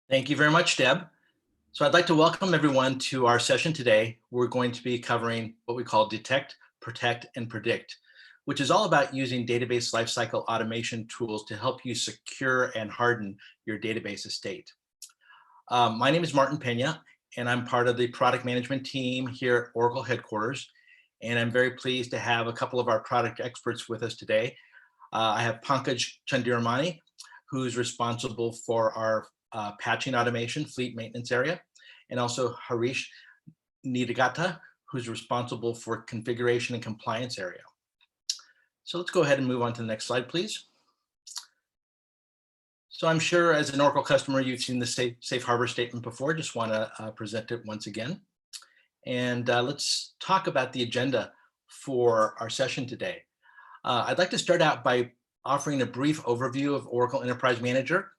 Thank you very much, Deb. So I'd like to welcome everyone to our session today. We're going to be covering what we call detect, protect, and predict, which is all about using database lifecycle automation tools to help you secure and harden your database estate. My name is Martin Pena, and I'm part of the product management team here at Oracle headquarters. And I'm very pleased to have a couple of our product experts with us today. I have Pankaj Chandiramani, who's responsible for our patching automation fleet maintenance area, and also Harish Nidagata, who's responsible for configuration and compliance area. So let's go ahead and move on to the next slide, please. So I'm sure as an Oracle customer, you've seen the safe harbor statement before. Just want to present it once again. And let's talk about the agenda for our session today. I'd like to start out by offering a brief overview of Oracle Enterprise Manager.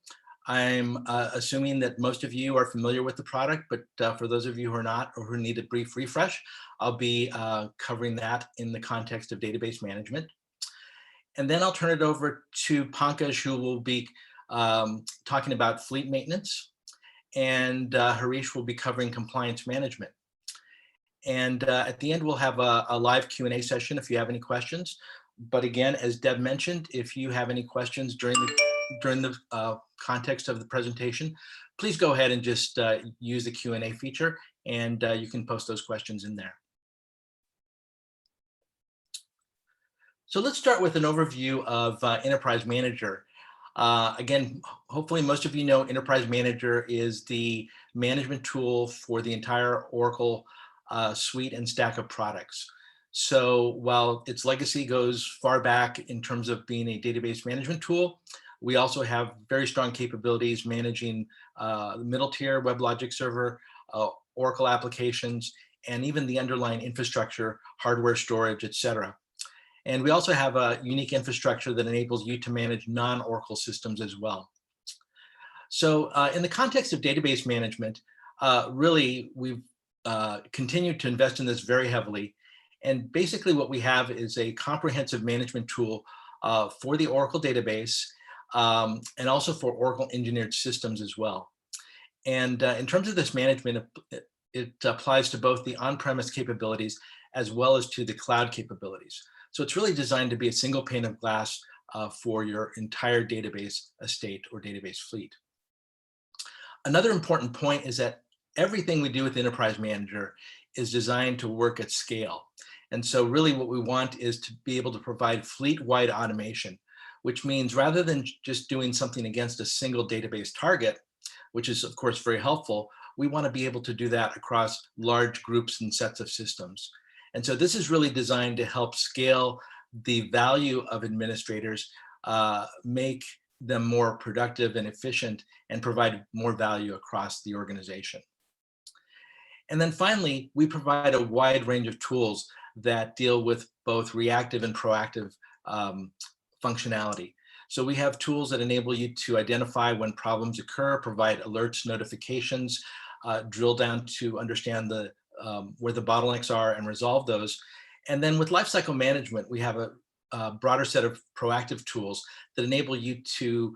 I'm assuming that most of you are familiar with the product, but for those of you who are not or who need a brief refresh, I'll be covering that in the context of database management. And then I'll turn it over to Pankaj, who will be talking about fleet maintenance, and Harish will be covering compliance management. And at the end, we'll have a live Q&A session if you have any questions. But again, as Deb mentioned, if you have any questions during the context of the presentation, please go ahead and just use the Q&A feature, and you can post those questions in there. So let's start with an overview of Enterprise Manager. Again, hopefully most of you know Enterprise Manager is the management tool for the entire Oracle suite and stack of products. So while its legacy goes far back in terms of being a database management tool, we also have very strong capabilities managing the middle tier WebLogic server, Oracle applications, and even the underlying infrastructure, hardware storage, etc. And we also have a unique infrastructure that enables you to manage non-Oracle systems as well. So in the context of database management, really we've continued to invest in this very heavily. And basically what we have is a comprehensive management tool for the Oracle database and also for Oracle engineered systems as well. And in terms of this management, it applies to both the on-premise capabilities as well as to the cloud capabilities. So it's really designed to be a single pane of glass for your entire database estate or database fleet. Another important point is that everything we do with Enterprise Manager is designed to work at scale. And so really what we want is to be able to provide fleet-wide automation, which means rather than just doing something against a single database target, which is of course very helpful, we want to be able to do that across large groups and sets of systems. And so this is really designed to help scale the value of administrators, make them more productive and efficient, and provide more value across the organization. And then finally, we provide a wide range of tools that deal with both reactive and proactive functionality. So we have tools that enable you to identify when problems occur, provide alerts, notifications, drill down to understand where the bottlenecks are and resolve those. And then with lifecycle management, we have a broader set of proactive tools that enable you to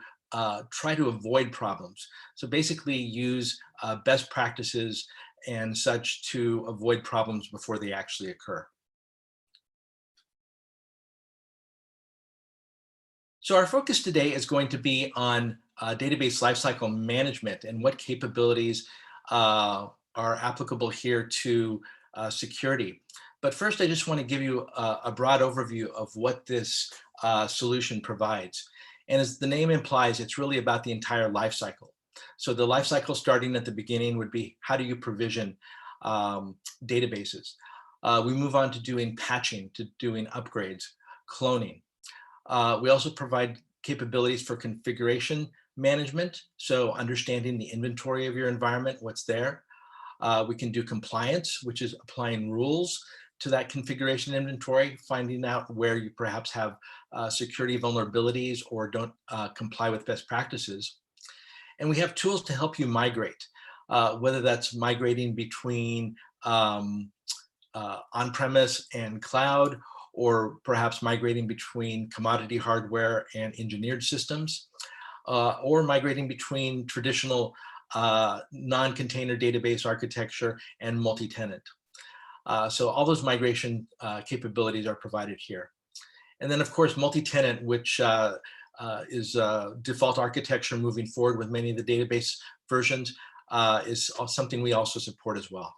try to avoid problems. So basically use best practices and such to avoid problems before they actually occur. So our focus today is going to be on database lifecycle management and what capabilities are applicable here to security. But first, I just want to give you a broad overview of what this solution provides. And as the name implies, it's really about the entire lifecycle. So the lifecycle starting at the beginning would be, how do you provision databases? We move on to doing patching, to doing upgrades, cloning. We also provide capabilities for configuration management, so understanding the inventory of your environment, what's there. We can do compliance, which is applying rules to that configuration inventory, finding out where you perhaps have security vulnerabilities or don't comply with best practices. And we have tools to help you migrate, whether that's migrating between on-premise and cloud, or perhaps migrating between commodity hardware and engineered systems, or migrating between traditional non-container database architecture, and multi-tenant. So all those migration capabilities are provided here. And then, of course, multi-tenant, which is default architecture moving forward with many of the database versions, is something we also support as well.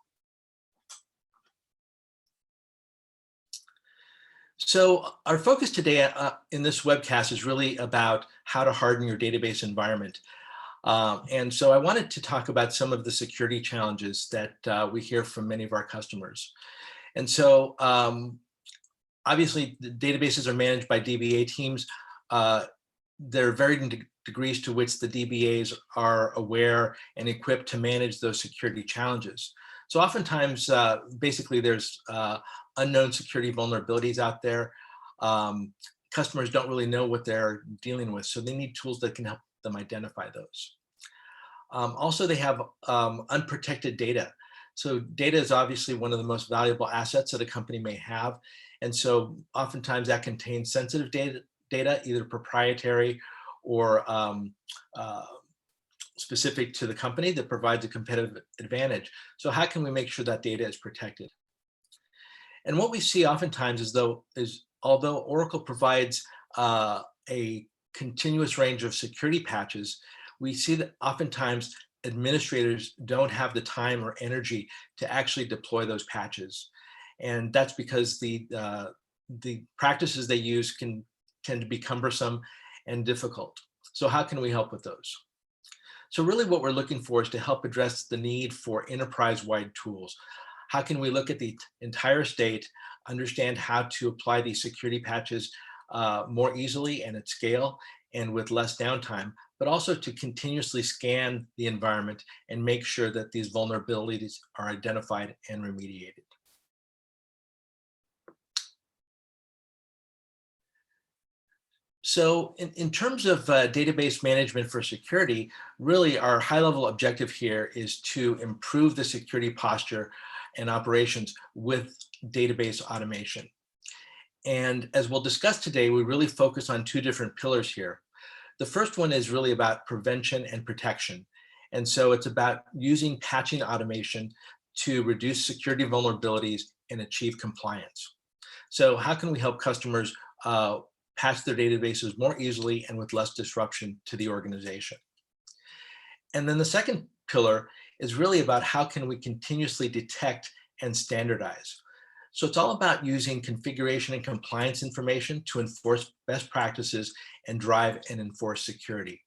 So our focus today in this webcast is really about how to harden your database environment. And so I wanted to talk about some of the security challenges that we hear from many of our customers. And so obviously the databases are managed by DBA teams. There are varying degrees to which the DBAs are aware and equipped to manage those security challenges. So oftentimes, basically there's unknown security vulnerabilities out there. Customers don't really know what they're dealing with, so they need tools that can help them identify those. Also, they have unprotected data. So data is obviously one of the most valuable assets that a company may have. And so oftentimes that contains sensitive data, either proprietary or specific to the company, that provides a competitive advantage. So how can we make sure that data is protected? And what we see oftentimes is although Oracle provides a continuous range of security patches, we see that oftentimes administrators don't have the time or energy to actually deploy those patches. And that's because the practices they use can tend to be cumbersome and difficult. So how can we help with those? So really what we're looking for is to help address the need for enterprise-wide tools. How can we look at the entire estate, understand how to apply these security patches more easily and at scale and with less downtime, but also to continuously scan the environment and make sure that these vulnerabilities are identified and remediated. So in terms of database management for security, really our high-level objective here is to improve the security posture and operations with database automation. And as we'll discuss today, we really focus on two different pillars here. The first one is really about prevention and protection. And so it's about using patching automation to reduce security vulnerabilities and achieve compliance. So how can we help customers patch their databases more easily and with less disruption to the organization? And then the second pillar is really about how can we continuously detect and standardize. So it's all about using configuration and compliance information to enforce best practices and drive and enforce security.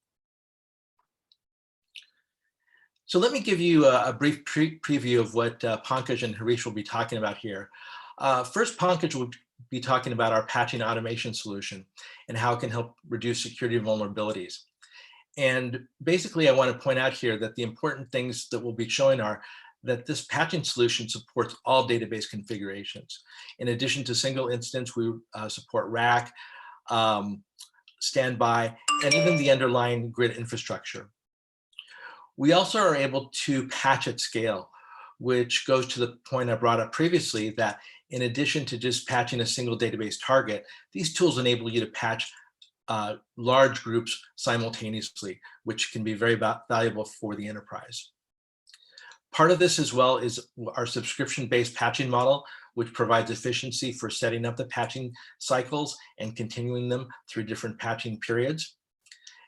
So let me give you a brief preview of what Pankaj and Harish will be talking about here. First, Pankaj will be talking about our patching automation solution and how it can help reduce security vulnerabilities. And basically, I want to point out here that the important things that we'll be showing are that this patching solution supports all database configurations. In addition to single instance, we support rack, standby, and even the underlying grid infrastructure. We also are able to patch at scale, which goes to the point I brought up previously, that in addition to just patching a single database target, these tools enable you to patch large groups simultaneously, which can be very valuable for the enterprise. Part of this as well is our subscription-based patching model, which provides efficiency for setting up the patching cycles and continuing them through different patching periods.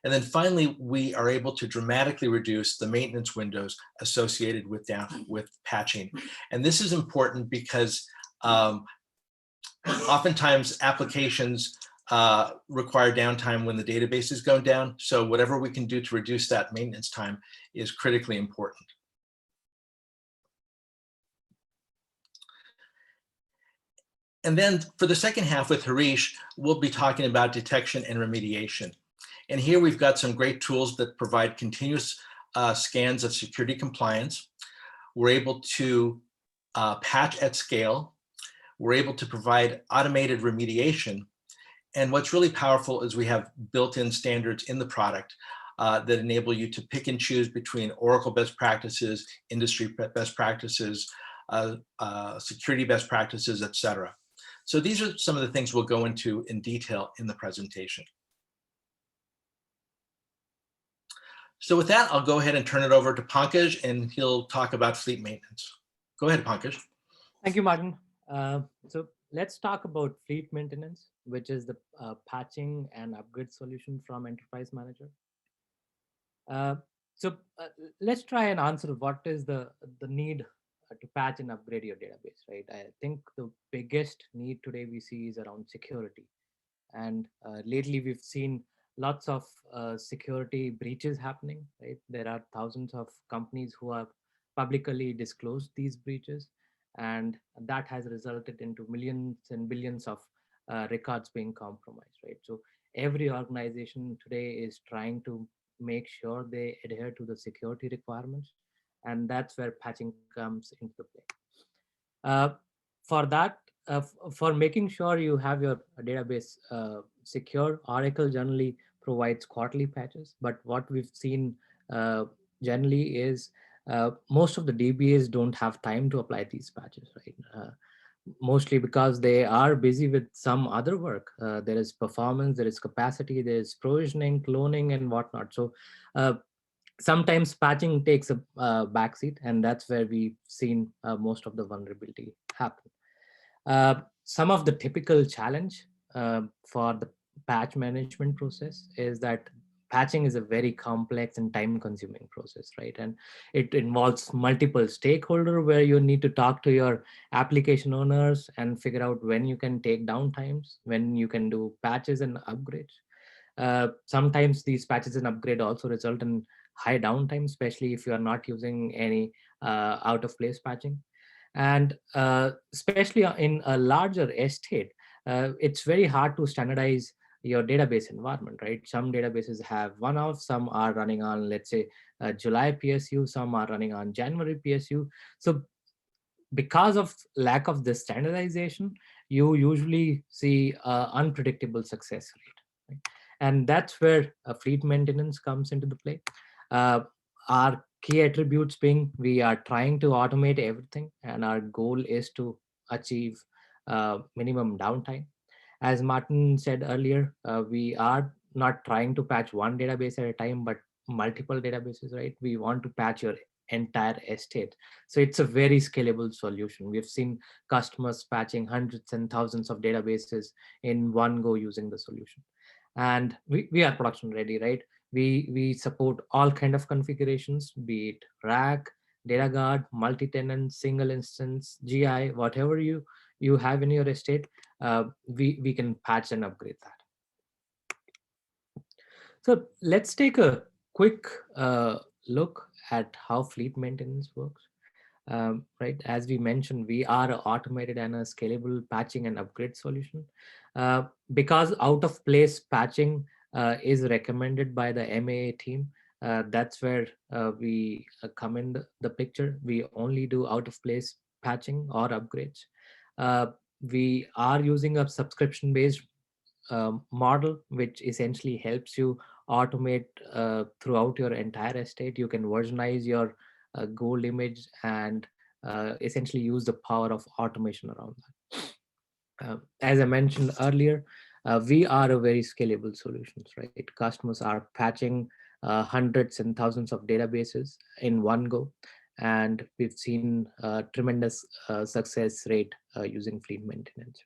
And then finally, we are able to dramatically reduce the maintenance windows associated with patching. And this is important because oftentimes applications require downtime when the database is going down. So whatever we can do to reduce that maintenance time is critically important. And then for the second half with Harish, we'll be talking about detection and remediation. And here we've got some great tools that provide continuous scans of security compliance. We're able to patch at scale. We're able to provide automated remediation. And what's really powerful is we have built-in standards in the product that enable you to pick and choose between Oracle best practices, industry best practices, security best practices, et cetera. So these are some of the things we'll go into in detail in the presentation. So with that, I'll go ahead and turn it over to Pankaj, and he'll talk about fleet maintenance. Go ahead, Pankaj. Thank you, Martin. So let's talk about fleet maintenance, which is the patching and upgrade solution from Enterprise Manager. Uh, so let's try and answer what is the need to patch and upgrade your database, right? I think the biggest need today we see is around security, and lately we've seen lots of security breaches happening, right? There are thousands of companies who have publicly disclosed these breaches, and that has resulted into millions and billions of records being compromised, right? So every organization today is trying to make sure they adhere to the security requirements, and that's where patching comes into the play. uh, for that, for making sure you have your database secure, Oracle generally provides quarterly patches. But what we've seen uh, generally is most of the DBAs don't have time to apply these patches, right? Mostly because they are busy with some other work. There is performance, there is capacity, there is provisioning, cloning, and whatnot. So uh, sometimes patching takes a backseat, and that's where we've seen most of the vulnerability happen. Some of the typical challenge for the patch management process is that patching is a very complex and time consuming process, right? And it involves multiple stakeholder where you need to talk to your application owners and figure out when you can take downtimes, when you can do patches and upgrades. Sometimes these patches and upgrade also result in high downtime, especially if you are not using any out of place patching. And especially in a larger estate, it's very hard to standardize your database environment, right? Some databases have one off, some are running on, let's say, July PSU, some are running on January PSU. So because of lack of this standardization, you usually see unpredictable success rate, right? And that's where fleet maintenance comes into the play. Our key attributes being we are trying to automate everything, and our goal is to achieve minimum downtime. As Martin said earlier, we are not trying to patch one database at a time, but multiple databases, right? We want to patch your entire estate. So it's a very scalable solution. We've seen customers patching hundreds and thousands of databases in one go using the solution. And we are production ready, right? We support all kind of configurations, be it rack, data guard, multi-tenant, single instance, GI, whatever you have in your estate. We can patch and upgrade that. So let's take a quick look at how fleet maintenance works. Right, as we mentioned, we are an automated and a scalable patching and upgrade solution. Because out of place patching is recommended by the MAA team, that's where we come in the picture. We only do out of place patching or upgrades. Uh, we are using a subscription based model, which essentially helps you automate throughout your entire estate. You can versionize your gold image and essentially use the power of automation around that. As I mentioned earlier, we are a very scalable solutions, right? Customers are patching hundreds and thousands of databases in one go, and we've seen tremendous success rate using fleet maintenance.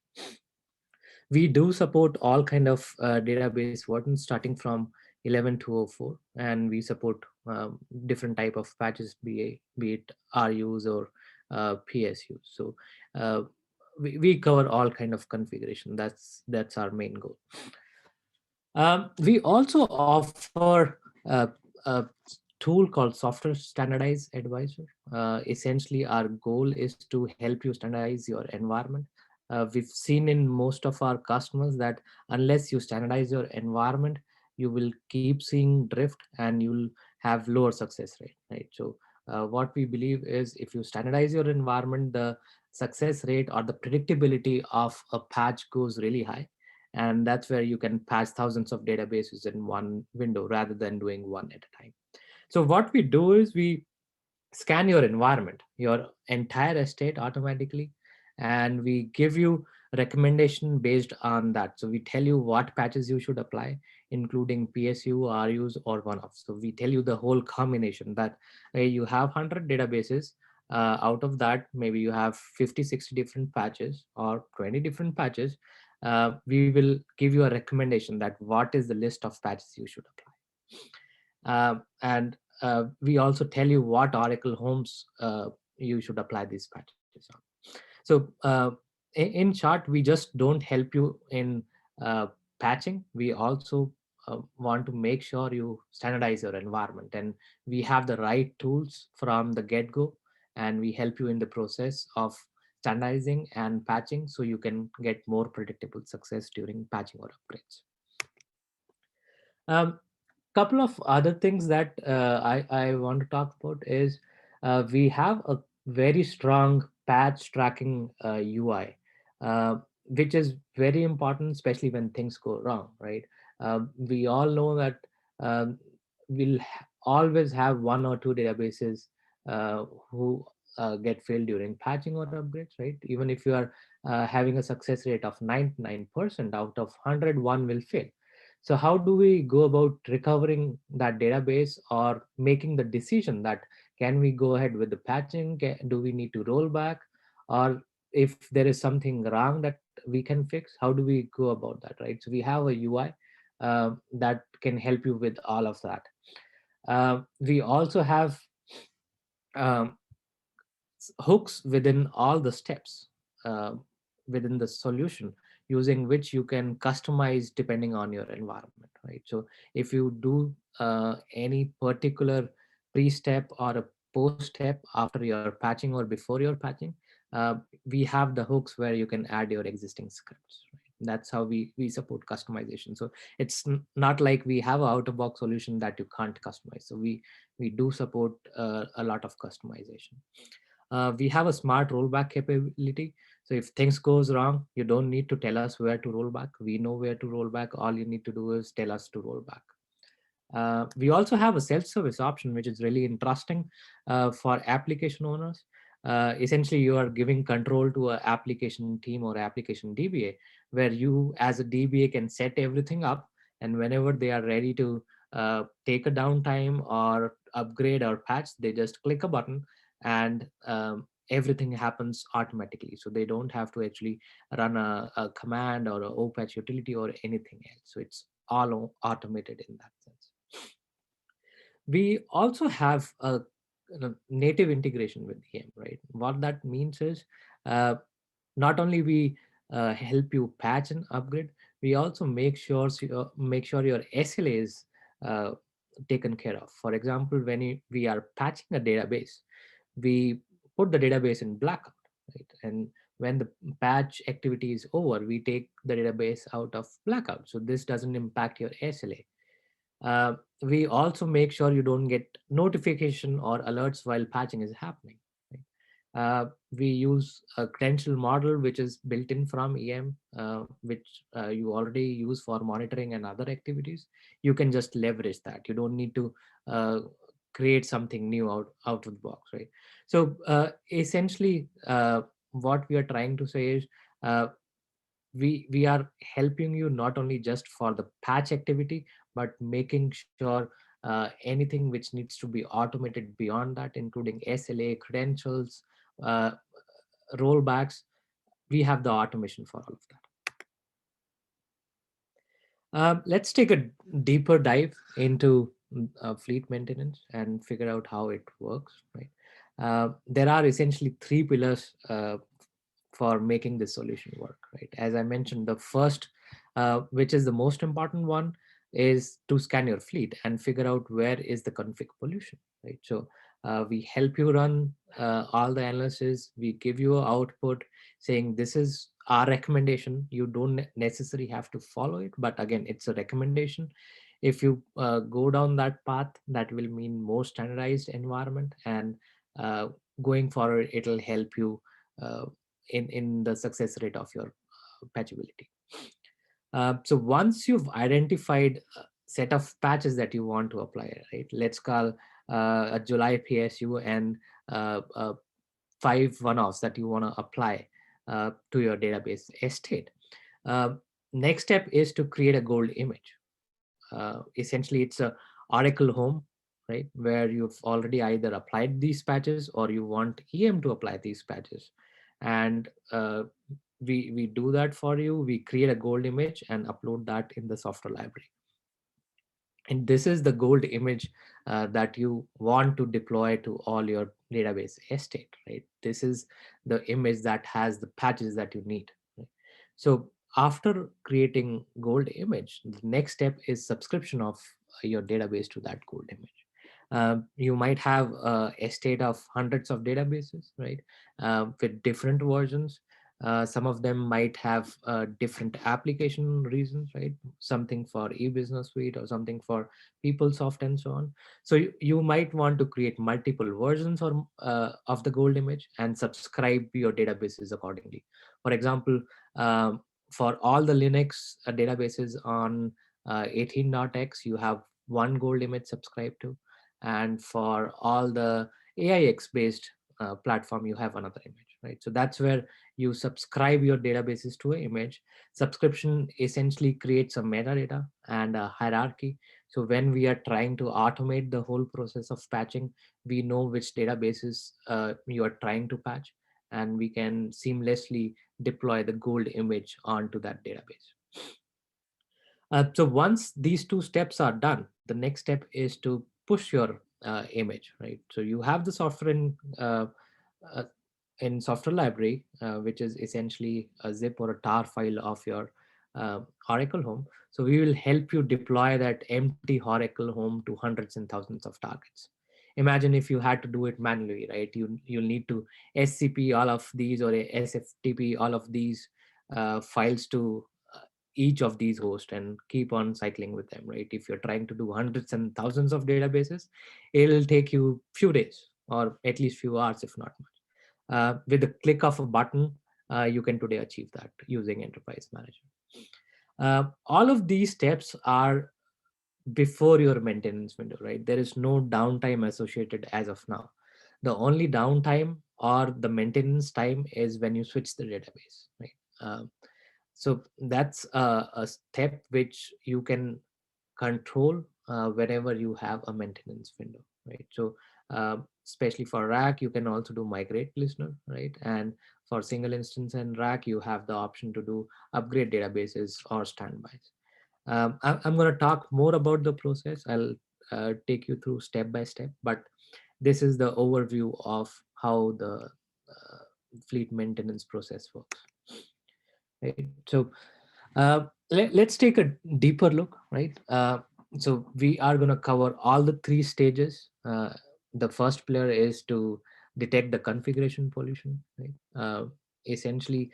We do support all kind of database versions starting from 11 to 04, and we support different type of patches, be it RUs or PSUs. So we cover all kind of configuration. That's our main goal. We also offer a tool called Software Standardize Advisor. Essentially, our goal is to help you standardize your environment. We've seen in most of our customers that unless you standardize your environment, you will keep seeing drift and you'll have lower success rate, right? So what we believe is if you standardize your environment, the success rate or the predictability of a patch goes really high, and that's where you can patch thousands of databases in one window rather than doing one at a time. So what we do is we scan your environment, your entire estate automatically, and we give you recommendation based on that. So we tell you what patches you should apply including PSU, RUs, or one-offs. So we tell you the whole combination that you have 100 databases. Out of that, maybe you have 50, 60 different patches or 20 different patches. We will give you a recommendation that what is the list of patches you should apply. And we also tell you what Oracle homes you should apply these patches on. So in short, we just don't help you in uh, patching. We also want to make sure you standardize your environment, and we have the right tools from the get-go, and we help you in the process of standardizing and patching so you can get more predictable success during patching or upgrades. Um, Couple of other things that I want to talk about is we have a very strong patch tracking UI, which is very important, especially when things go wrong, right? We all know that um, always have one or two databases who get failed during patching or upgrades, right? Even if you are having a success rate of 99%, out of 100, one will fail. So how do we go about recovering that database or making the decision that can we go ahead with the patching? Do we need to roll back? Or if there is something wrong that we can fix, how do we go about that, right? So we have a UI that can help you with all of that. We also have um, hooks within all the steps uh, within the solution, using which you can customize depending on your environment, right? So if you do any particular pre-step or a post-step after your patching or before your patching, uh, we have the hooks where you can add your existing scripts, right? That's how we support customization. So it's not like we have an out-of-box solution that you can't customize. So we do support a lot of customization. We have a smart rollback capability. So if things goes wrong, you don't need to tell us where to roll back. We know where to roll back. All you need to do is tell us to roll back. We also have a self-service option, which is really interesting for application owners. Essentially, you are giving control to an application team or application DBA, where you as a DBA can set everything up, and whenever they are ready to take a downtime or upgrade or patch, they just click a button, and everything happens automatically. So they don't have to actually run a command or a OPatch utility or anything else. So it's all automated in that sense. We also have a native integration with EM, right? What that means is uh, not only we help you patch and upgrade, we also make sure your SLA is uh, taken care of. For example, when we are patching a database, we put the database in blackout, right? And when the patch activity is over, we take the database out of blackout. So this doesn't impact your SLA. We also make sure you don't get notification or alerts while patching is happening, right? We use a credential model which is built in from EM, which you already use for monitoring and other activities. You can just leverage that. You don't need to create something new out of the box, right? So essentially, what we are trying to say is uh, we are helping you not only just for the patch activity, but making sure anything which needs to be automated beyond that, including SLA, credentials, uh, rollbacks. We have the automation for all of that. Let's take a deeper dive into fleet maintenance and figure out how it works, right? There are essentially three pillars for making this solution work, right? As I mentioned, the first, which is the most important one, is to scan your fleet and figure out where is the config pollution, right? So we help you run all the analysis. We give you an output saying this is our recommendation. You don't necessarily have to follow it, but again, it's a recommendation. If you go down that path, that will mean more standardized environment, and going forward, it'll help you uh, in the success rate of your patchability. So once you've identified a set of patches that you want to apply, right? Let's call a July PSU and five one-offs that you want to apply to your database estate. Uh, Next step is to create a gold image. essentially it's a Oracle home, right, where you've already either applied these patches or you want EM to apply these patches. And we do that for you. We create a gold image and upload that in the software library. And this is the gold image that you want to deploy to all your database estate, right? This is the image that has the patches that you need, right? So after creating gold image, the next step is subscription of your database to that gold image. You might have a estate of hundreds of databases, right, with different versions. Some of them might have different application reasons, right? Something for e-business suite or something for PeopleSoft and so on. So you might want to create multiple versions or of the gold image and subscribe your databases accordingly. For example, for all the Linux databases on 18.x, you have one gold image subscribed to, and for all the AIX based platform, you have another image, right? So that's where you subscribe your databases to an image. Subscription essentially creates a metadata and a hierarchy. So when we are trying to automate the whole process of patching, we know which databases you are trying to patch, and we can seamlessly deploy the gold image onto that database. So once these two steps are done, the next step is to push your image, right? So you have the software uh, in software library, which is essentially a zip or a tar file of your Oracle home. So we will help you deploy that empty Oracle home to hundreds and thousands of targets. Imagine if you had to do it manually, right? You'll need to SCP all of these or SFTP all of these files to each of these hosts and keep on cycling with them, right? If you're trying to do hundreds and thousands of databases, it'll take you few days or at least few hours, if not much. With the click of a button, you can today achieve that using Enterprise Manager. All of these steps are before your maintenance window, right? There is no downtime associated as of now. The only downtime or the maintenance time is when you switch the database, right? So that's a step which you can control whenever you have a maintenance window, right? So especially for rack, you can also do migrate listener, right? And for single instance and rack, you have the option to do upgrade databases or standbys. I'm going to talk more about the process. I'll take you through step by step, but this is the overview of how the fleet maintenance process works, right? So let's take a deeper look, right? So we are going to cover all the three stages. The first pillar is to detect the configuration pollution, right? Essentially,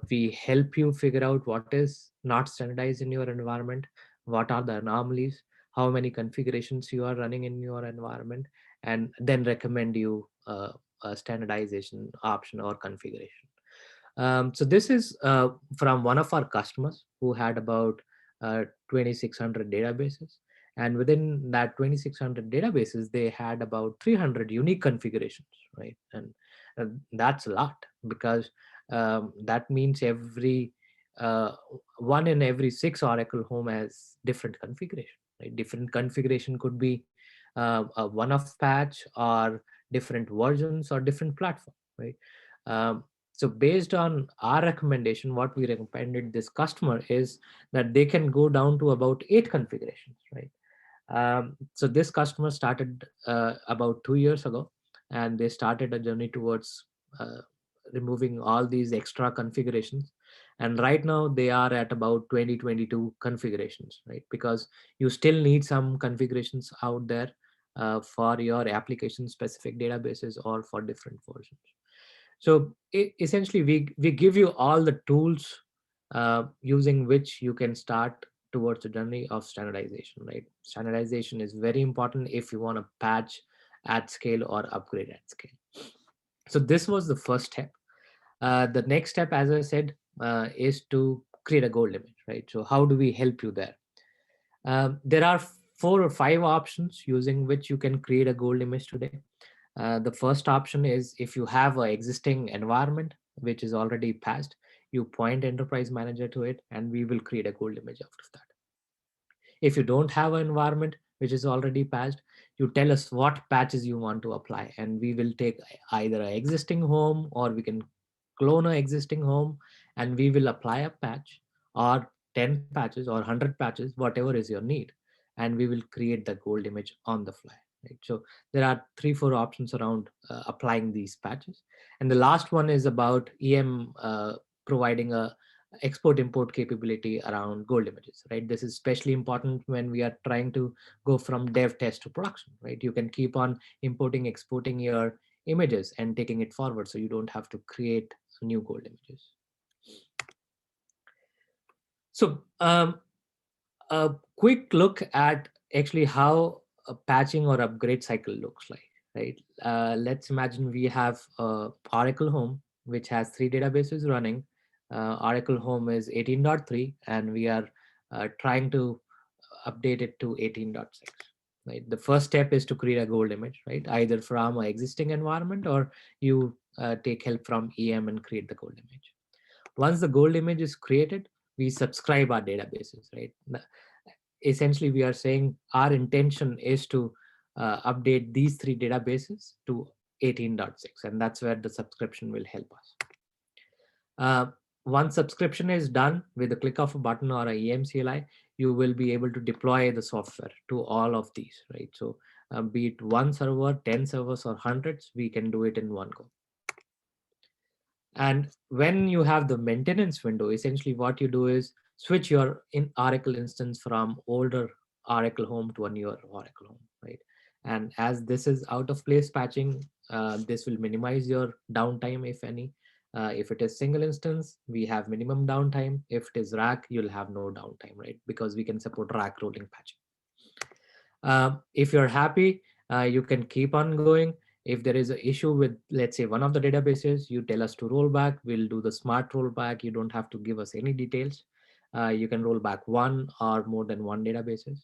we help you figure out what is not standardized in your environment, what are the anomalies, how many configurations you are running in your environment, and then recommend you a standardization option or configuration. So this is from one of our customers who had about 2,600 databases. And within that 2,600 databases, they had about 300 unique configurations, right? And that's a lot because that means uh, one in every six Oracle home has different configuration, right? Different configuration could be a one-off patch or different versions or different platform, right? Um, so based on our recommendation, what we recommended this customer is that they can go down to about 8 configurations, right? So this customer started about 2 years ago, and they started a journey towards uh, removing all these extra configurations. And right now they are at about 2022 configurations, right? Because you still need some configurations out there for your application specific databases or for different versions. So essentially, we give you all the tools using which you can start towards the journey of standardization, right? Standardization is very important if you want to patch at scale or upgrade at scale. So this was the first step. The next step, as I said, is to create a goal limit, right? So how do we help you there? There are 4 or 5 options using which you can create a goal image today. The first option is if you have an existing environment which is already passed, you point Enterprise Manager to it, and we will create a gold image out of that. If you don't have an environment which is already patched, you tell us what patches you want to apply, and we will take either an existing home, or we can clone an existing home, and we will apply a patch, or 10 patches or 100 patches, whatever is your need, and we will create the gold image on the fly. Right? So there are 3 4 options around applying these patches. And the last one is about providing a export import capability around gold images. Right, this is especially important when we are trying to go from dev test to production. Right, you can keep on importing, exporting your images and taking it forward, so you don't have to create new gold images. So a quick look at actually how a patching or upgrade cycle looks like. Right, let's imagine we have Oracle Home which has 3 databases running. Oracle Home is 18.3, and we are trying to update it to 18.6. Right, the first step is to create a gold image, right, either from an existing environment, or you take help from and create the gold image. Once the gold image is created, we subscribe our databases. Right, essentially we are saying our intention is to update these 3 databases to 18.6, and that's where the subscription will help us. uh, Once subscription is done, with a click of a button or a EMCLI, you will be able to deploy the software to all of these. Right, so be it one server, 10 servers, or hundreds, we can do it in one go. And when you have the maintenance window, essentially what you do is switch your in Oracle instance from older Oracle home to a newer Oracle home, right? And as this is out of place patching, this will minimize your downtime, if any. If it is single instance, we have minimum downtime. If it is rack, you'll have no downtime, right? Because we can support rack rolling patching. If you're happy, you can keep on going. If there is an issue with, let's say, one of the databases, you tell us to roll back. We'll do the smart rollback. You don't have to give us any details. You can roll back one or more than one databases.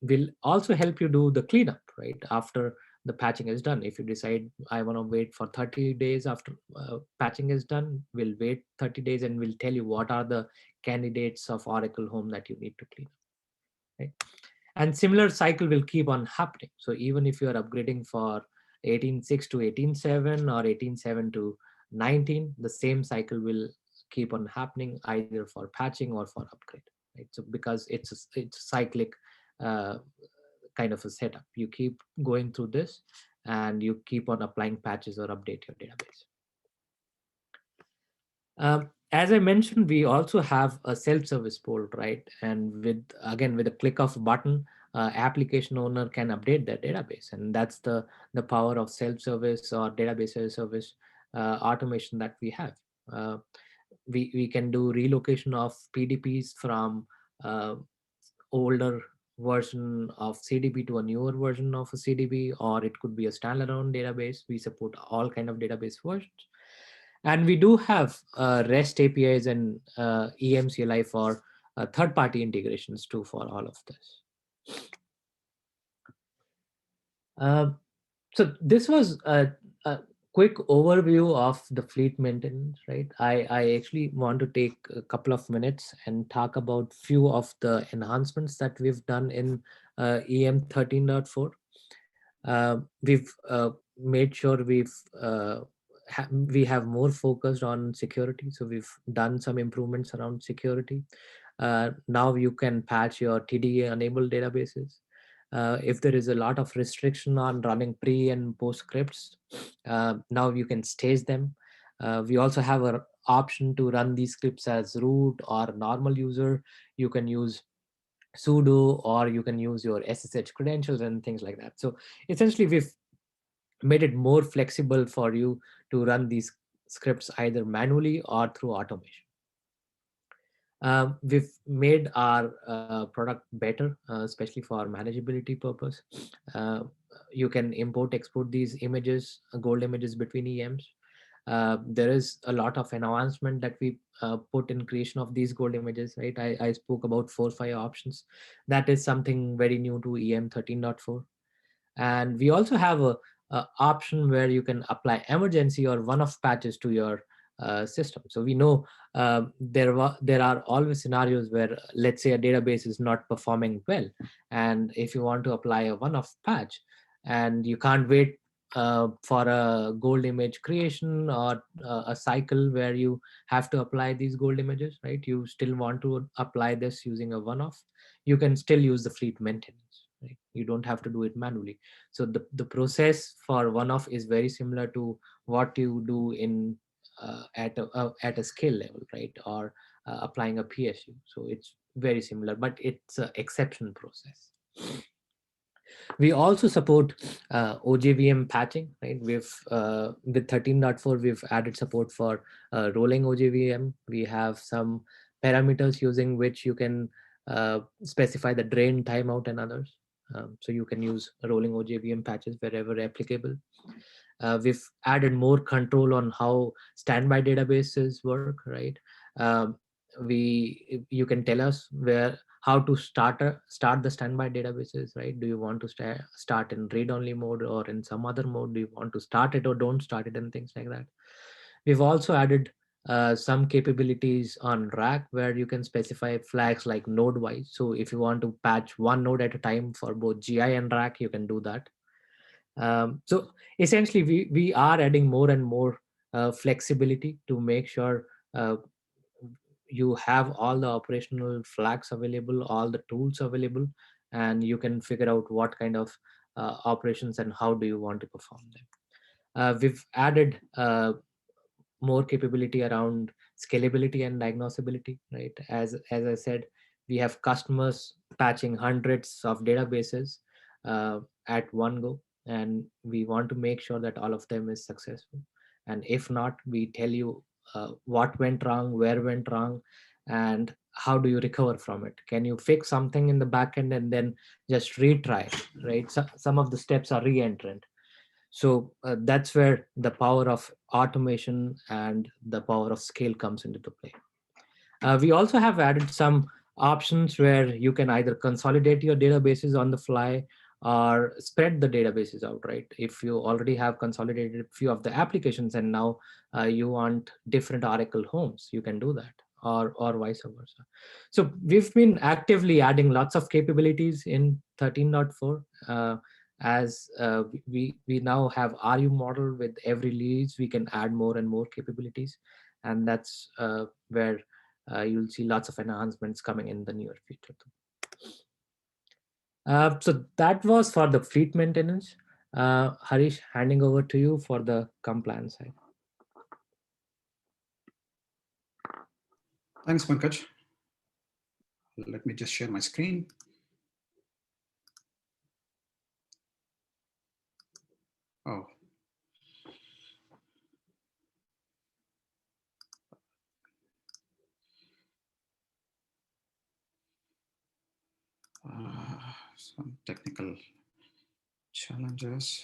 We'll also help you do the cleanup, right, after the patching is done. If you decide I want to wait for 30 days after patching is done, we'll wait 30 days and we'll tell you what are the candidates of Oracle Home that you need to clean up. Right? And similar cycle will keep on happening. So even if you are upgrading for 18.6 to 18.7 or 18.7 to 19, the same cycle will keep on happening, either for patching or for upgrade. Right? So because it's cyclic uh, kind of a setup, you keep going through this and you keep on applying patches or update your database. As I mentioned, we also have a self-service port, right? And with a click of a button, application owner can update their database, and that's the power of self-service or database as a service automation that we have. Uh, we can do relocation of PDPs from uh, older version of CDB to a newer version of a CDB, or it could be a standalone database. We support all kind of database versions. And we do have REST APIs and EMCLI for third-party integrations too for all of this. Uh, so this was a quick overview of the fleet maintenance, right? I actually want to take a couple of minutes and talk about few of the enhancements that we've done in EM 13.4. We've made sure we have more focused on security. So we've done some improvements around security. Now you can patch your TDA enabled databases. If there is a lot of restriction on running pre and post scripts, now you can stage them. We also have an option to run these scripts as root or normal user. You can use sudo, or you can use your SSH credentials and things like that. So essentially we've made it more flexible for you to run these scripts either manually or through automation. We've made our product better, especially for manageability purpose. Uh, you can import, export these images, gold images between EMs. There is a lot of enhancement that we put in creation of these gold images, right? I spoke about 4 5 options. That is something very new to EM 13.4. And we also have a option where you can apply emergency or one-off patches to your system. So we know there are always scenarios where, let's say, a database is not performing well, and if you want to apply a one-off patch, and you can't wait for a gold image creation or a cycle where you have to apply these gold images, right? You still want to apply this using a one-off, you can still use the fleet maintenance, right? You don't have to do it manually. So the process for one-off is very similar to what you do in at a scale level, right? Or applying a PSU. So it's very similar, but it's an exception process. We also support OJVM patching, right? We've with 13.4, we've added support for rolling OJVM. We have some parameters using which you can specify the drain, timeout, and others. So you can use rolling OJVM patches wherever applicable. We've added more control on how standby databases work, right? Um, you can tell us where how to start the standby databases, right? Do you want to start in read only mode or in some other mode? Do you want to start it or don't start it, and things like that. We've also added some capabilities on rack where you can specify flags like node wise. So if you want to patch one node at a time for both GI and rack, you can do that. So essentially, we are adding more and more flexibility to make sure uh, you have all the operational flags available, all the tools available, and you can figure out what kind of operations and how do you want to perform them. We've added more capability around scalability and diagnosability, right? As I said, we have customers patching hundreds of databases at one go, and we want to make sure that all of them is successful. And if not, we tell you what went wrong, where went wrong, and how do you recover from it. Can you fix something in the back end and then just retry, right? So, some of the steps are re-entrant. So that's where the power of automation and the power of scale comes into the play. We also have added some options where you can either consolidate your databases on the fly or spread the databases out, right? If you already have consolidated a few of the applications and now you want different Oracle homes, you can do that, or vice versa. So we've been actively adding lots of capabilities in 13.4. As we now have RU model with every release, we can add more and more capabilities, and that's where you'll see lots of enhancements coming in the near future. So that was for the fleet maintenance. Harish, handing over to you for the compliance side. Thanks, Pankaj. Let me just share my screen. Oh. Some technical challenges.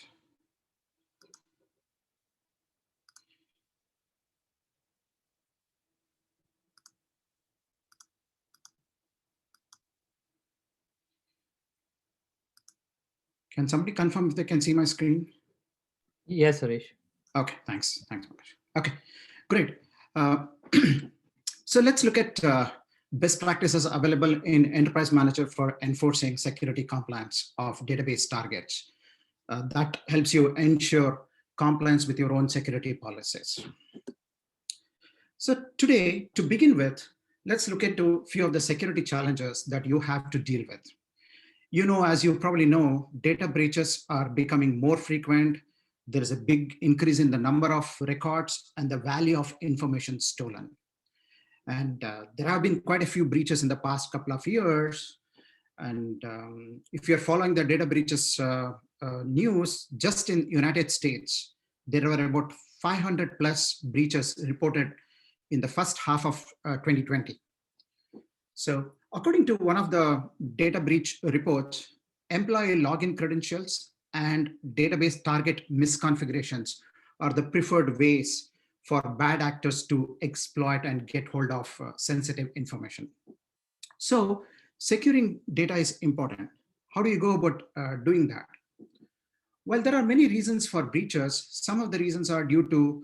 Can somebody confirm if they can see my screen? Yes, Harish. Okay, thanks. Thanks, Pankaj. Okay, great. So let's look at best practices available in Enterprise Manager for enforcing security compliance of database targets. That helps you ensure compliance with your own security policies. So today, to begin with, let's look into a few of the security challenges that you have to deal with. You know, as you probably know, data breaches are becoming more frequent. There is a big increase in the number of records and the value of information stolen. And there have been quite a few breaches in the past couple of years. And if you're following the data breaches news, just in United States, there were about 500 plus breaches reported in the first half of 2020. So according to one of the data breach reports, employee login credentials and database target misconfigurations are the preferred ways for bad actors to exploit and get hold of sensitive information. So securing data is important. How do you go about doing that? Well, there are many reasons for breaches. Some of the reasons are due to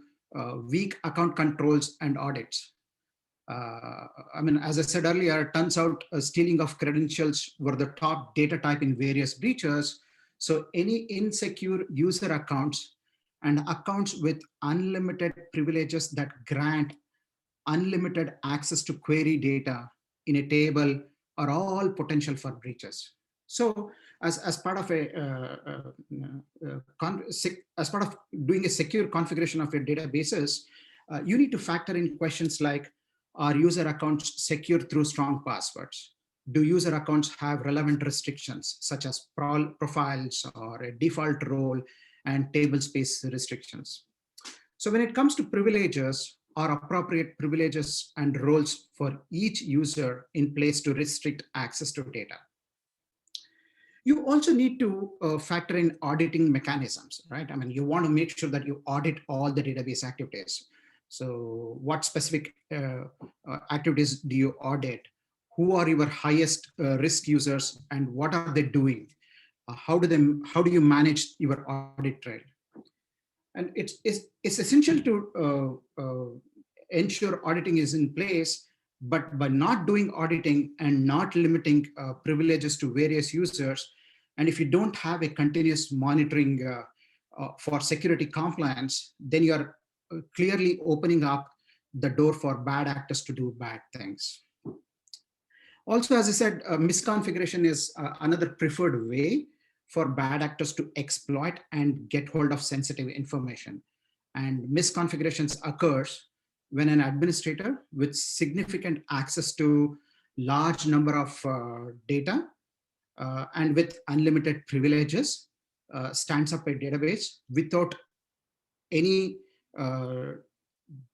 weak account controls and audits. I mean, as I said earlier, it turns out stealing of credentials were the top data type in various breaches. So any insecure user accounts and accounts with unlimited privileges that grant unlimited access to query data in a table are all potential for breaches. So as part of as part of doing a secure configuration of your databases, you need to factor in questions like, are user accounts secure through strong passwords? Do user accounts have relevant restrictions such as profiles or a default role and table space restrictions? So when it comes to privileges, are appropriate privileges and roles for each user in place to restrict access to data? You also need to factor in auditing mechanisms, right? I mean, you want to make sure that you audit all the database activities. So what specific activities do you audit? Who are your highest risk users and what are they doing? How do you manage your audit trail? And it's essential to ensure auditing is in place, but by not doing auditing and not limiting privileges to various users, and if you don't have a continuous monitoring for security compliance, then you are clearly opening up the door for bad actors to do bad things. Also, as I said, misconfiguration is another preferred way for bad actors to exploit and get hold of sensitive information. And misconfigurations occurs when an administrator with significant access to large number of data and with unlimited privileges stands up a database without any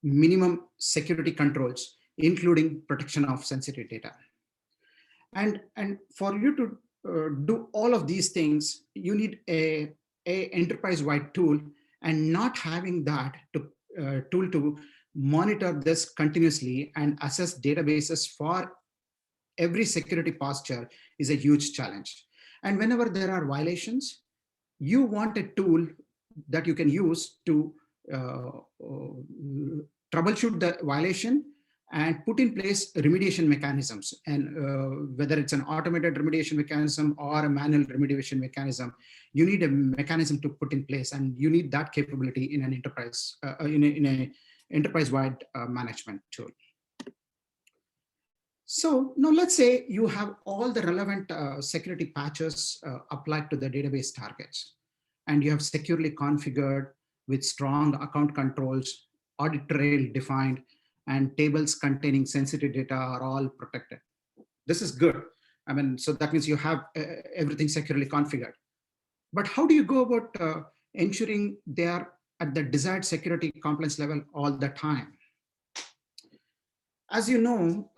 minimum security controls, including protection of sensitive data. And for you to do all of these things, you need a enterprise-wide tool, and not having that tool to monitor this continuously and assess databases for every security posture is a huge challenge. And whenever there are violations, you want a tool that you can use to troubleshoot the violation and put in place remediation mechanisms. And whether it's an automated remediation mechanism or a manual remediation mechanism, you need a mechanism to put in place, and you need that capability in an enterprise, in a enterprise-wide management tool. So now let's say you have all the relevant security patches applied to the database targets, and you have securely configured with strong account controls, audit trail defined, and tables containing sensitive data are all protected. This is good. I mean, so that means you have everything securely configured. But how do you go about ensuring they are at the desired security compliance level all the time? As you know,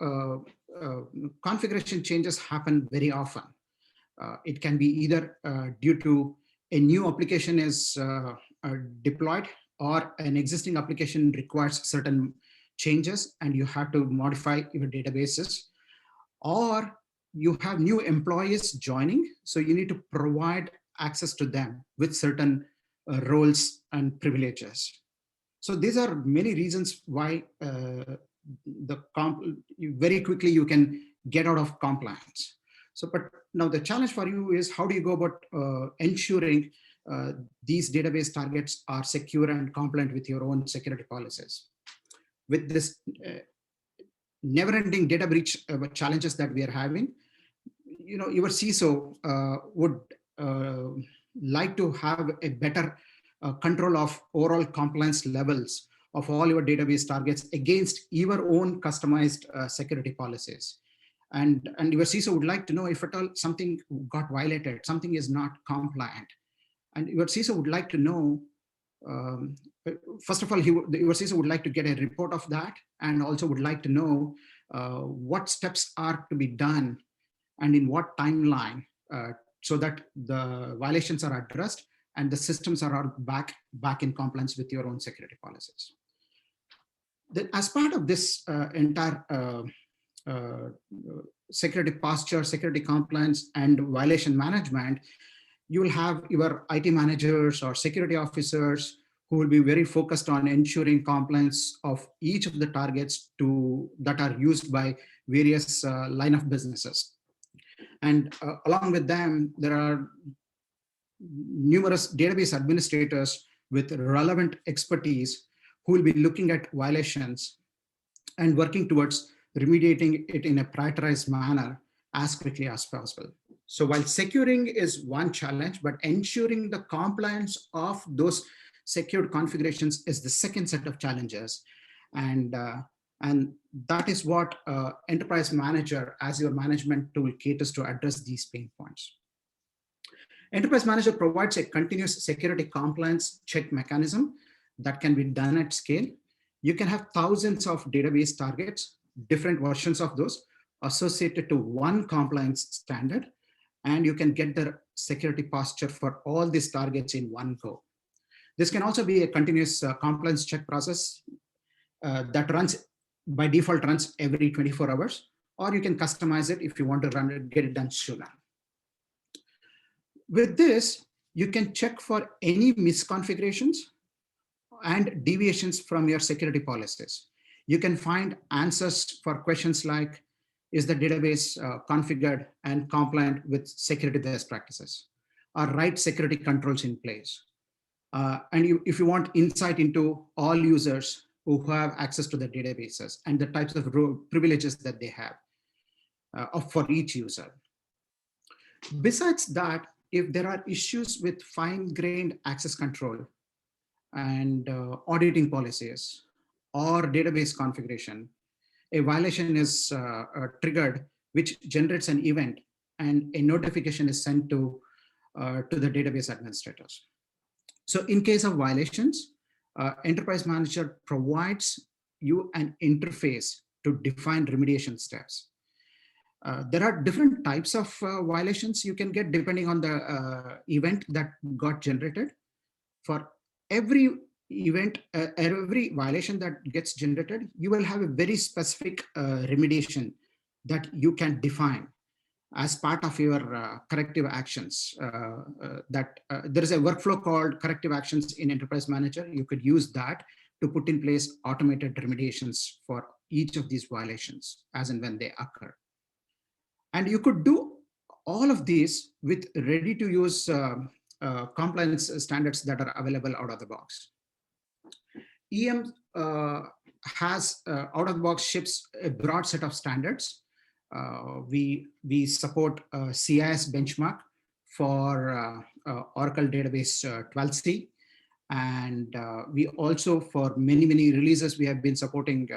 configuration changes happen very often. It can be either due to a new application is deployed, or an existing application requires certain changes and you have to modify your databases, or you have new employees joining, so you need to provide access to them with certain roles and privileges. So these are many reasons why very quickly you can get out of compliance. So, but now the challenge for you is, how do you go about ensuring these database targets are secure and compliant with your own security policies? With this never-ending data breach challenges that we are having, you know, your CISO would like to have a better control of overall compliance levels of all your database targets against your own customized security policies. And your CISO would like to know if at all something got violated, something is not compliant. And your CISO would like to know, first of all, your CISO would like to get a report of that, and also would like to know what steps are to be done and in what timeline, so that the violations are addressed and the systems are back in compliance with your own security policies. Then, as part of this entire security posture, security compliance, and violation management, you will have your IT managers or security officers who will be very focused on ensuring compliance of each of the targets that are used by various line of businesses. And along with them, there are numerous database administrators with relevant expertise who will be looking at violations and working towards remediating it in a prioritized manner as quickly as possible. So while securing is one challenge, but ensuring the compliance of those secured configurations is the second set of challenges. And that is what Enterprise Manager as your management tool caters to address these pain points. Enterprise Manager provides a continuous security compliance check mechanism that can be done at scale. You can have thousands of database targets, different versions of those associated to one compliance standard, and you can get the security posture for all these targets in one go. This can also be a continuous compliance check process that runs by default runs every 24 hours, or you can customize it if you want to run it, get it done sooner. With this, you can check for any misconfigurations and deviations from your security policies. You can find answers for questions like, is the database configured and compliant with security best practices? Are right security controls in place? If you want insight into all users who have access to the databases and the types of privileges that they have for each user. Besides that, if there are issues with fine-grained access control and auditing policies or database configuration, a violation is triggered, which generates an event, and a notification is sent to the database administrators. So in case of violations, Enterprise Manager provides you an interface to define remediation steps. There are different types of violations you can get depending on the event that got generated. For every event, every violation that gets generated, you will have a very specific remediation that you can define as part of your corrective actions. There is a workflow called corrective actions in Enterprise Manager. You could use that to put in place automated remediations for each of these violations as and when they occur. And you could do all of these with ready to use compliance standards that are available out of the box. EM has out of the box ships a broad set of standards. We support CIS benchmark for Oracle database 12c. And we also, for many releases, we have been supporting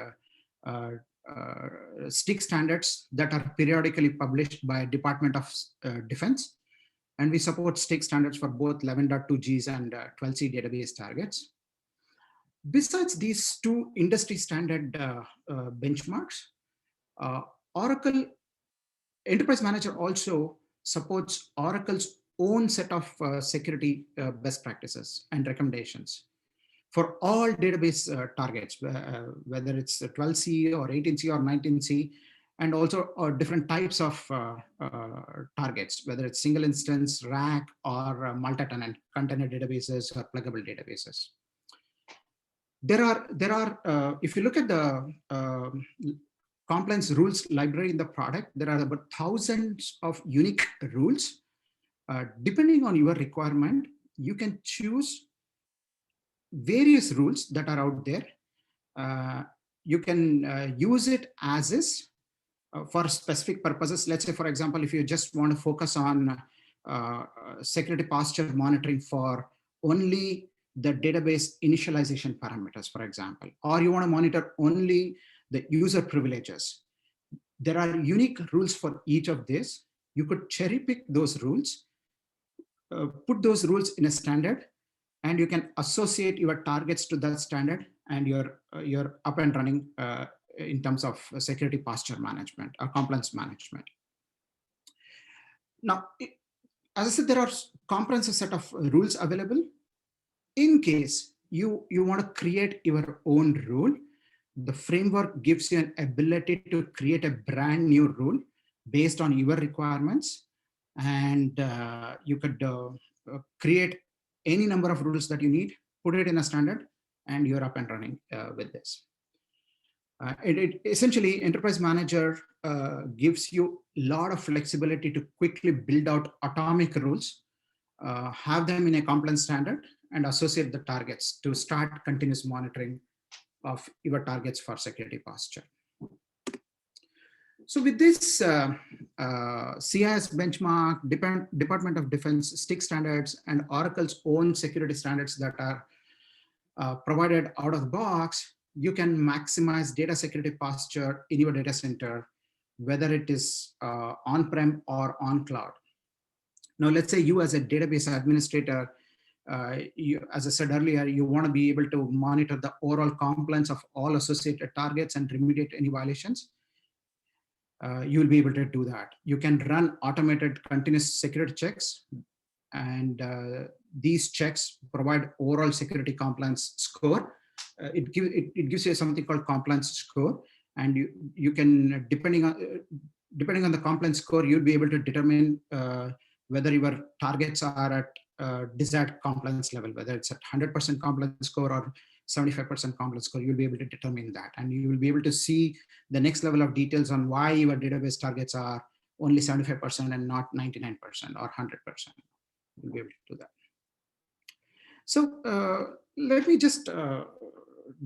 STIG standards that are periodically published by Department of Defense. And we support STIG standards for both 11.2Gs and 12c database targets. Besides these two industry standard benchmarks, Oracle Enterprise Manager also supports Oracle's own set of security best practices and recommendations for all database targets, whether it's 12c or 18c or 19c, and also different types of targets, whether it's single instance, rack, or multi-tenant container databases or pluggable databases. There are if you look at the compliance rules library in the product, there are about thousands of unique rules. Depending on your requirement, you can choose various rules that are out there. You can use it as is for specific purposes. Let's say, for example, if you just want to focus on security posture monitoring for only the database initialization parameters, for example, or you want to monitor only the user privileges. There are unique rules for each of these. You could cherry pick those rules, put those rules in a standard, and you can associate your targets to that standard, and you're up and running in terms of security posture management or compliance management. Now, as I said, there are comprehensive set of rules available. In case you want to create your own rule, the framework gives you an ability to create a brand new rule based on your requirements, and you could create any number of rules that you need put it in a standard, and you're up and running with this. Essentially, Enterprise Manager gives you a lot of flexibility to quickly build out atomic rules, have them in a compliance standard, and associate the targets to start continuous monitoring of your targets for security posture. So with this CIS benchmark, Department of Defense STIG standards, and Oracle's own security standards that are provided out of the box, you can maximize data security posture in your data center, whether it is on-prem or on cloud. Now, let's say you as a database administrator, as I said earlier, you want to be able to monitor the overall compliance of all associated targets and remediate any violations. You'll be able to do that. You can run automated continuous security checks, and these checks provide overall security compliance score. It gives you something called compliance score, and you can, depending on the compliance score, you'll be able to determine whether your targets are at desired compliance level, whether it's at 100% compliance score or 75% compliance score. You'll be able to determine that, and you will be able to see the next level of details on why your database targets are only 75% and not 99% or 100%. You'll be able to do that. So let me just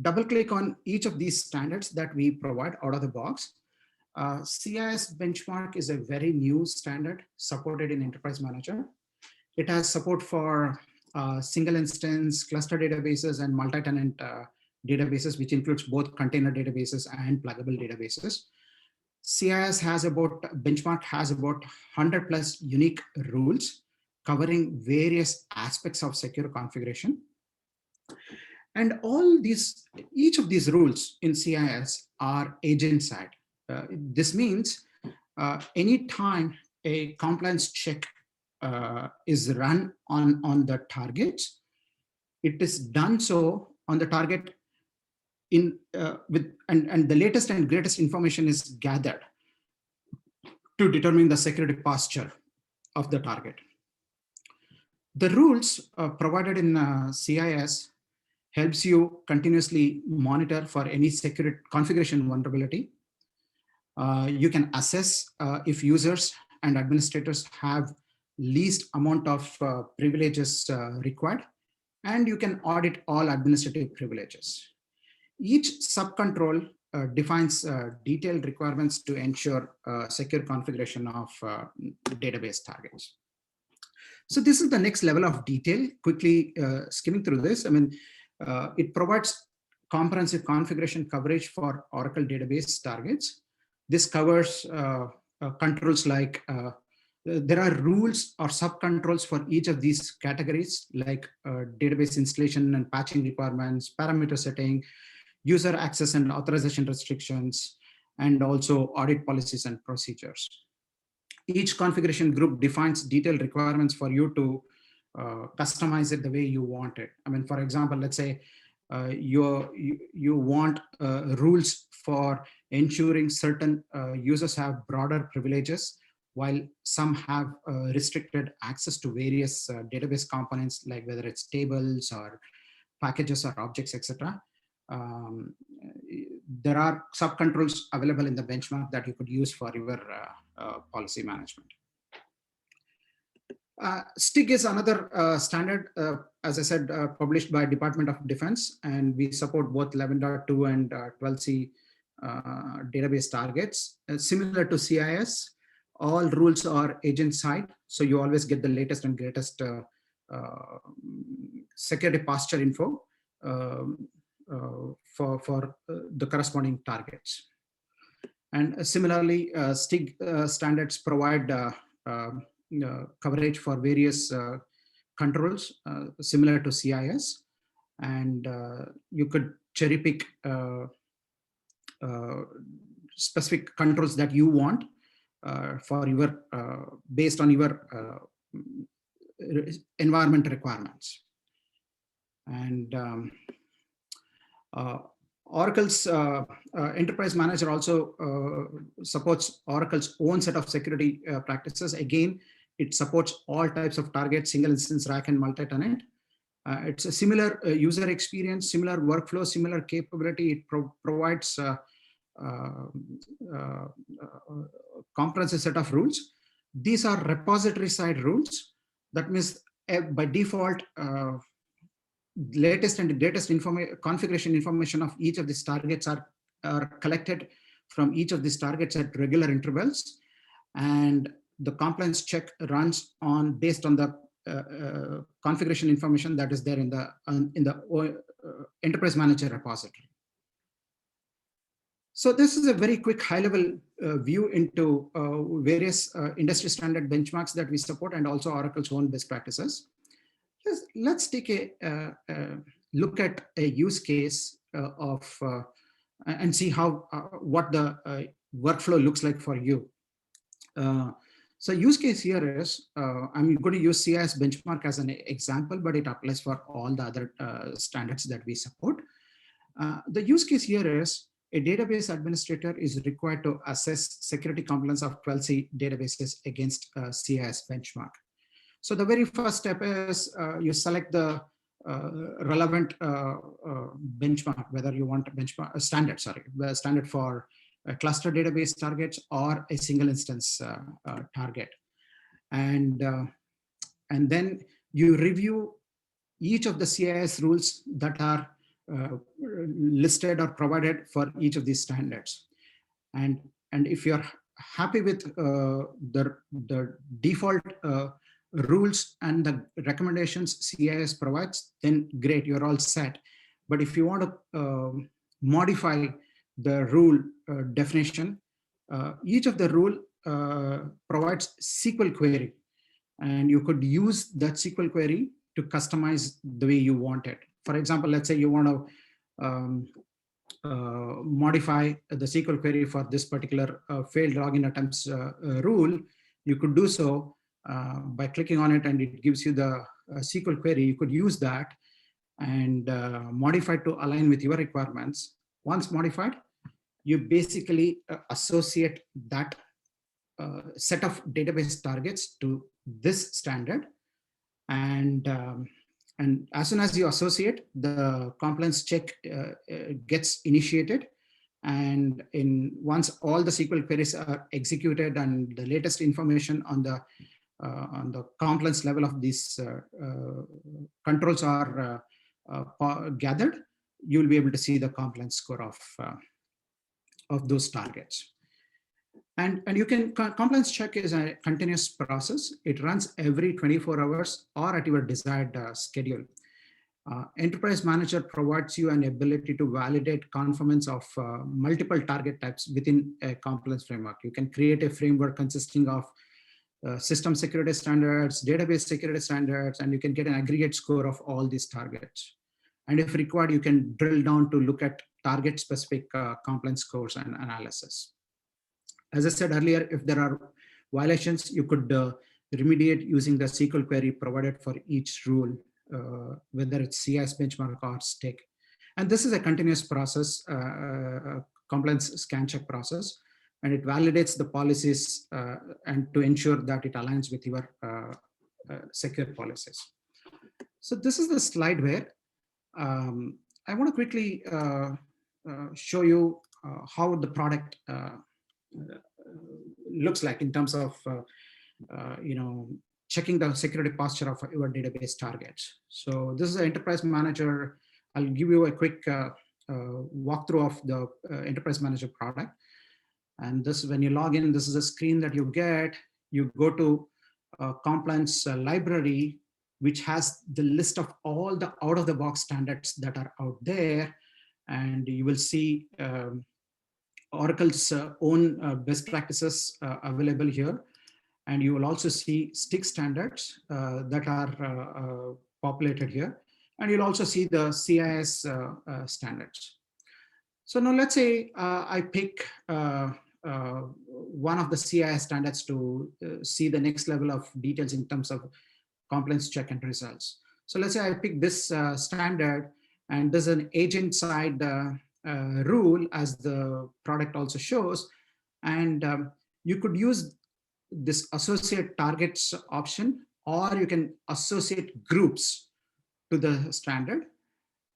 double click on each of these standards that we provide out of the box. CIS benchmark is a very new standard supported in Enterprise Manager. It has support for single instance, cluster databases, and multi-tenant databases, which includes both container databases and pluggable databases. CIS benchmark has about 100 plus unique rules covering various aspects of secure configuration. And each of these rules in CIS are agent side. This means anytime a compliance check is run on the target, it is done so on the target and the latest and greatest information is gathered to determine the security posture of the target. The rules provided in CIS helps you continuously monitor for any security configuration vulnerability. You can assess if users and administrators have least amount of privileges required, and you can audit all administrative privileges. Each subcontrol defines detailed requirements to ensure secure configuration of database targets. So this is the next level of detail. Quickly skimming through this, I mean, it provides comprehensive configuration coverage for Oracle database targets. This covers controls like there are rules or subcontrols for each of these categories, like database installation and patching requirements, parameter setting, user access and authorization restrictions, and also audit policies and procedures. Each configuration group defines detailed requirements for you to customize it the way you want it. I mean, for example, let's say you want rules for ensuring certain users have broader privileges, while some have restricted access to various database components, like whether it's tables or packages or objects, etc. There are subcontrols available in the benchmark that you could use for your policy management. STIG is another standard, as I said, published by Department of Defense, and we support both 11.2 and 12c database targets. Similar to CIS, all rules are agent side, so you always get the latest and greatest security posture info for the corresponding targets. And similarly, STIG standards provide coverage for various controls similar to CIS, and you could cherry pick specific controls that you want for your based on your environment requirements. And Oracle's Enterprise Manager also supports Oracle's own set of security practices. Again, it supports all types of targets, single instance, rack, and multi-tenant. It's a similar user experience, similar workflow, similar capability. It provides uh, uh, comprehensive set of rules. These are repository side rules. That means by default, latest and greatest configuration information of each of these targets are collected from each of these targets at regular intervals, and the compliance check runs on based on the configuration information that is there in the enterprise manager repository. So this is a very quick high-level view into various industry standard benchmarks that we support and also Oracle's own best practices. Let's take a look at a use case and see how what the workflow looks like for you. So use case here is, I'm going to use CIS benchmark as an example, but it applies for all the other standards that we support. The use case here is a database administrator is required to assess security compliance of 12C databases against CIS benchmark. So the very first step is you select the relevant benchmark, whether you want a benchmark standard, the standard for cluster database targets or a single instance target, and then you review each of the CIS rules that are listed or provided for each of these standards, and if you're happy with the default rules and the recommendations CIS provides, then great, you're all set. But if you want to modify the rule definition, each of the rule provides SQL query, and you could use that SQL query to customize the way you want it. For example, let's say you want to modify the SQL query for this particular failed login attempts rule. You could do so by clicking on it, and it gives you the SQL query. You could use that and modify to align with your requirements. Once modified, you basically associate that set of database targets to this standard, and as soon as you associate, the compliance check gets initiated, and once all the SQL queries are executed and the latest information on the compliance level of these controls are gathered, you will be able to see the compliance score of those targets. And you can, compliance check is a continuous process. It runs every 24 hours or at your desired schedule. Enterprise Manager provides you an ability to validate conformance of multiple target types within a compliance framework. You can create a framework consisting of system security standards, database security standards, and you can get an aggregate score of all these targets. And if required, you can drill down to look at target specific compliance scores and analysis. As I said earlier, if there are violations, you could remediate using the SQL query provided for each rule, whether it's CIS benchmark or STIG. And this is a continuous process, compliance scan check process, and it validates the policies and to ensure that it aligns with your secure policies. So this is the slide where I want to quickly show you how the product looks like in terms of checking the security posture of your database targets. So this is an Enterprise Manager. I'll give you a quick walkthrough of the Enterprise Manager product. And this, when you log in, this is a screen that you get. You go to compliance library, which has the list of all the out-of-the-box standards that are out there. And you will see Oracle's own best practices available here. And you will also see STIG standards that are populated here. And you'll also see the CIS standards. So now let's say I pick one of the CIS standards to see the next level of details in terms of compliance check and results. So let's say I pick this standard, and there's an agent side rule, as the product also shows. And you could use this associate targets option, or you can associate groups to the standard.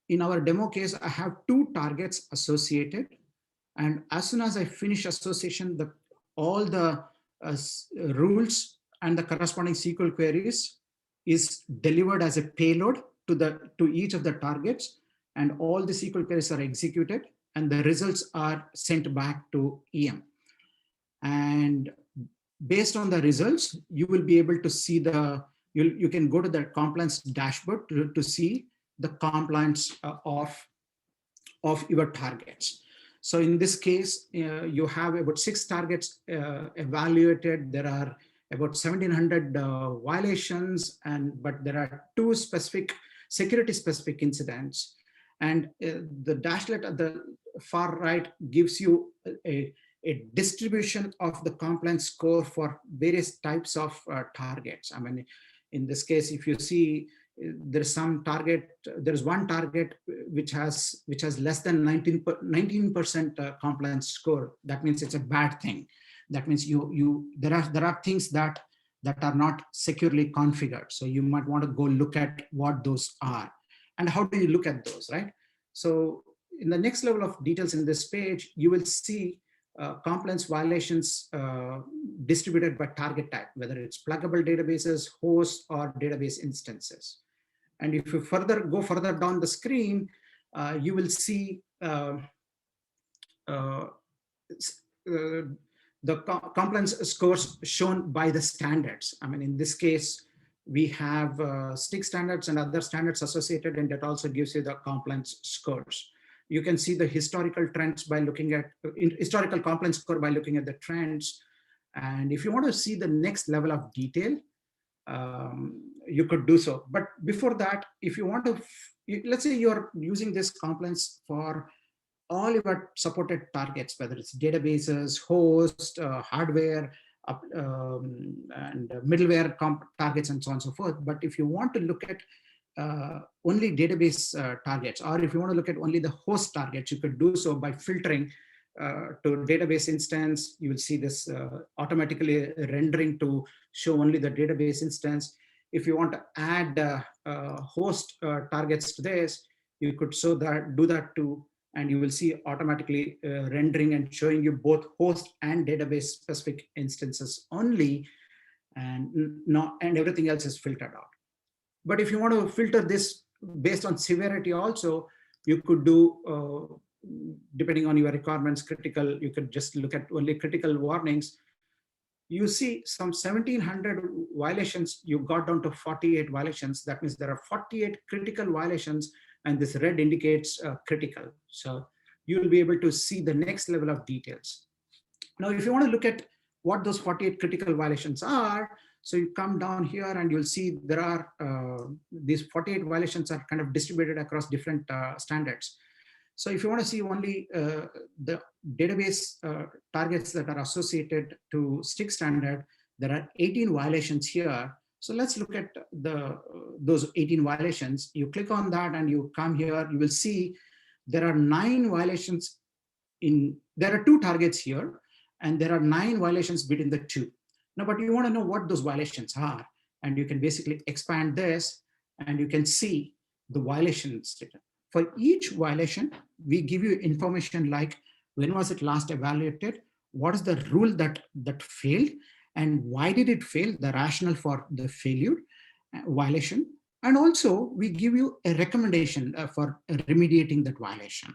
In our demo case, I have 2 targets associated. And as soon as I finish association, all the rules and the corresponding SQL queries is delivered as a payload to each of the targets, and all the SQL queries are executed, and the results are sent back to EM. And based on the results, you will be able to see you can go to the compliance dashboard to see the compliance of your targets. So in this case, you have about 6 targets evaluated. There are about 1,700 violations, but there are 2 specific security-specific incidents. And the dashlet at the far right gives you a distribution of the compliance score for various types of targets. I mean, in this case, if you see, there's one target which has less than 19% compliance score. That means it's a bad thing. That means there are things that are not securely configured. So you might want to go look at what those are and how do you look at those, right? So in the next level of details in this page, you will see compliance violations distributed by target type, whether it's pluggable databases, hosts, or database instances. And if you go further down the screen, you will see the compliance scores shown by the standards. I mean, in this case, we have STIG standards and other standards associated, and that also gives you the compliance scores. You can see the historical trends by looking at historical compliance score by looking at the trends. And if you want to see the next level of detail, you could do so. But before that, if you want to, let's say you're using this compliance for all your supported targets, whether it's databases, host, hardware, and middleware targets, and so on and so forth. But if you want to look at only database targets, or if you want to look at only the host targets, you could do so by filtering to database instance. You will see this automatically rendering to show only the database instance. If you want to add host targets to this, you could do that too, and you will see automatically rendering and showing you both host and database specific instances only, and everything else is filtered out. But if you want to filter this based on severity also, you could do, depending on your requirements, critical, you could just look at only critical warnings. You see some 1,700 violations, you got down to 48 violations. That means there are 48 critical violations, and this red indicates critical. So you will be able to see the next level of details. Now, if you want to look at what those 48 critical violations are, so you come down here and you'll see there are these 48 violations are kind of distributed across different standards. So if you want to see only the database targets that are associated to STIG standard, there are 18 violations here. So let's look at those 18 violations. You click on that and you come here, you will see there are 9 violations there are 2 targets here, and there are 9 violations between the 2. Now, but you want to know what those violations are, and you can basically expand this and you can see the violations data. For each violation, we give you information like when was it last evaluated, what is the rule that failed, and why did it fail, the rationale for the failure violation. And also we give you a recommendation for remediating that violation.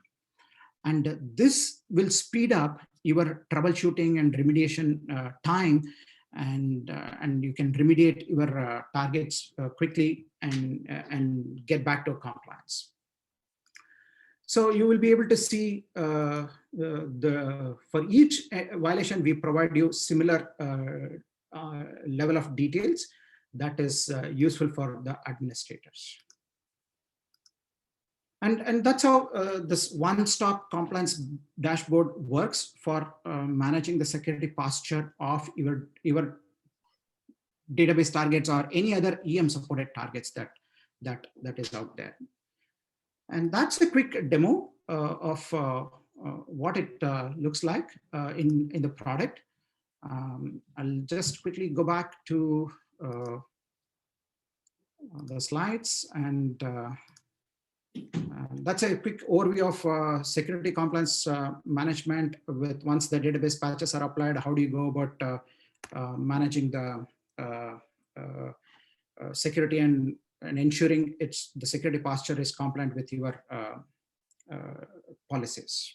And this will speed up your troubleshooting and remediation time, and you can remediate your targets quickly and get back to compliance. So you will be able to see for each violation, we provide you similar level of details that is useful for the administrators. And that's how this one-stop compliance dashboard works for managing the security posture of your database targets or any other EM supported targets that is out there. And that's a quick demo of what it looks like in the product. I'll just quickly go back to the slides, and that's a quick overview of security compliance management. With once the database patches are applied, how do you go about managing the security and ensuring the security posture is compliant with your policies.